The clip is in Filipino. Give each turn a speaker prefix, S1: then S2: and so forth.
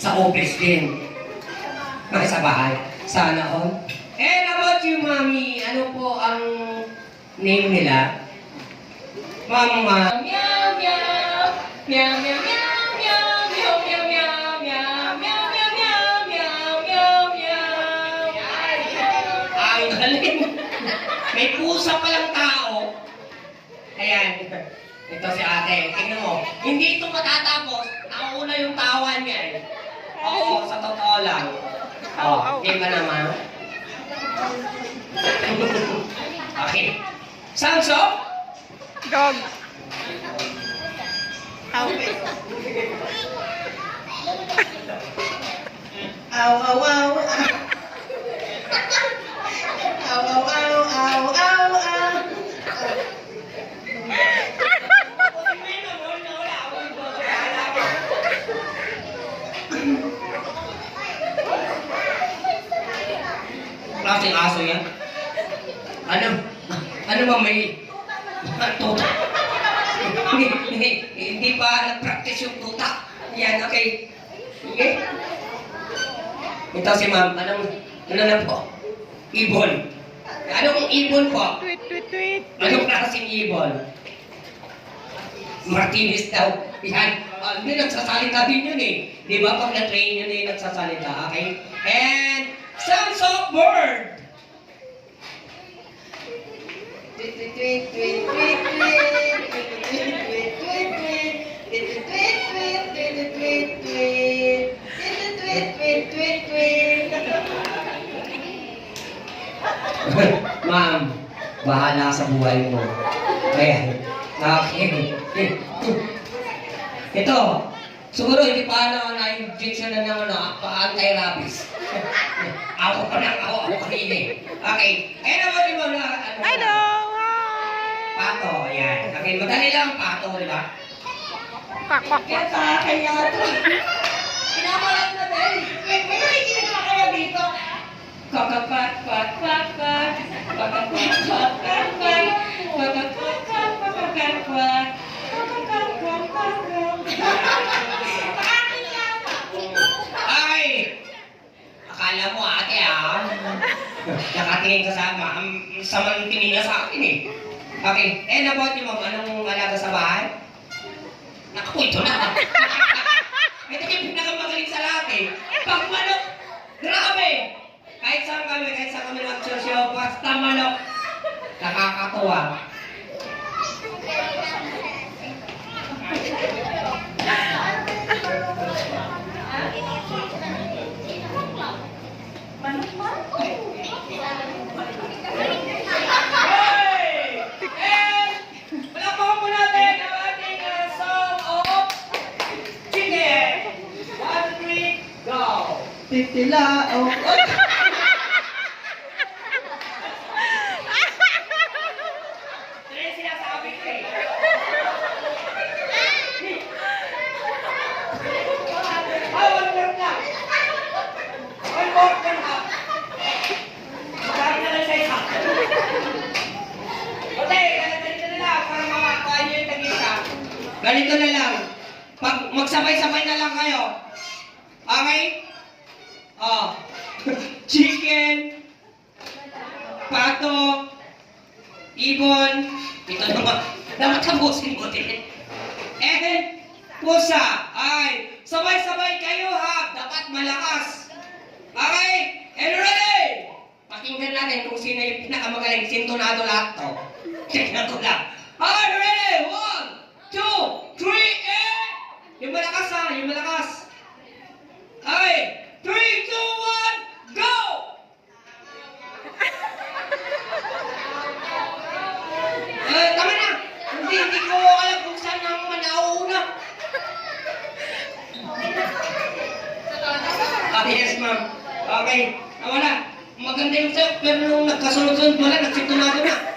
S1: Sa office din. Ay, sa bahay. Sana all. And about you, Mami, ano po ang name nila? Mama.
S2: Meow meow. Meow meow meow meow meow meow meow meow meow meow meow meow meow.
S1: Ang galing. May pusa palang tao. Ayan. Ito si ate. Tingnan mo. Hindi ito matatapos. Nauna yung tawa niya eh. Oo, sa totoo lang. Oh, game ka naman. Okay. Sounds off?
S3: Dog. Ow.
S4: Ow, ow, ow. Ow, ow, ow, ow, ow, ow.
S1: Klaseng aso yan? Ano ba may tuta? Hindi pa nag-practice yung tuta. Yan, okay. Sige. Ito si ma'am. Ano na po? Ibon. Anong ibon po?
S3: Tweet, tweet, tweet.
S1: Anong klaseng ibon? Martinez daw. Yan. Hindi nagsasalita din yun eh. Di ba pag na-train yun eh, nagsasalita. Okay? And sounds of bird.
S4: Tweet, tweet, tweet, tweet, tweet, tweet. Tweet, tweet, tweet, tweet. Tweet, tweet, tweet, tweet, tweet, tweet. Tweet, tweet, tweet, tweet, tweet.
S1: Ma'am, bahala sa buhay mo. Ayan. Okay. Ito, siguro hindi pa na-injection na ng pa-anti-rabies. Ako kanina eh. Okay. Ayan naman di ba na
S3: Hello! Hi!
S1: pato, ayan. Okay, madali lang pato, di ba?
S3: Kwak, kwak,
S4: Kaya
S3: kwak.
S4: sa akin yata. Pinakalat na din. May kinig na kaya dito.
S2: Kwak-kwak kwak kwak kwak. Kwak-kwak kwak kwak kwak kwak. Kwak-kwak kwak kwak kwak kwak kwak. Kwak-kwak kwak kwak kwak.
S1: Ay! Akala mo ate nakatingin ka sa samang tingin niya sa akin eh. Okay, and about you ma'am, anong alaga sa bahay? Naku, ito na. Ito yung pinakamagaling sa lahat eh. Pag manok, grabe! Kahit saan kami nag-show, basta manok. Nakakatuwa. Hey! And palakpakan po natin ang ating song of chicken. 1, 3, go!
S4: Titila. Oh.
S1: Ito yung sinasabi ko eh. One more na. One more na. Magkano na lang sa isa. Okay, ganito na lang para makakuha niyo yung tag-isa. Ganito na lang. Pag magsabay-sabay na lang kayo. Okay? Oh. Chicken. Pato. Ibon. Ito naman. Dapat tapusin mo din. Eh, pusa. Ay, sabay-sabay kayo ha. Dapat malakas. Okay? And ready? Pakinggan natin kung sino yung pinakamagaling. Sintonado lahat to. Tignan ko lang. Okay, ready? 1, 2, 3, and... Yung malakas ha, yung malakas. Okay, 3, 2, 1, go! Tama na. Hindi ko alam kung saan ang manauna. Yes, ma'am. Okay. Wala. Maganda yung sa'yo, pero nung nagkasunod-sunod, wala, nagsintonado na.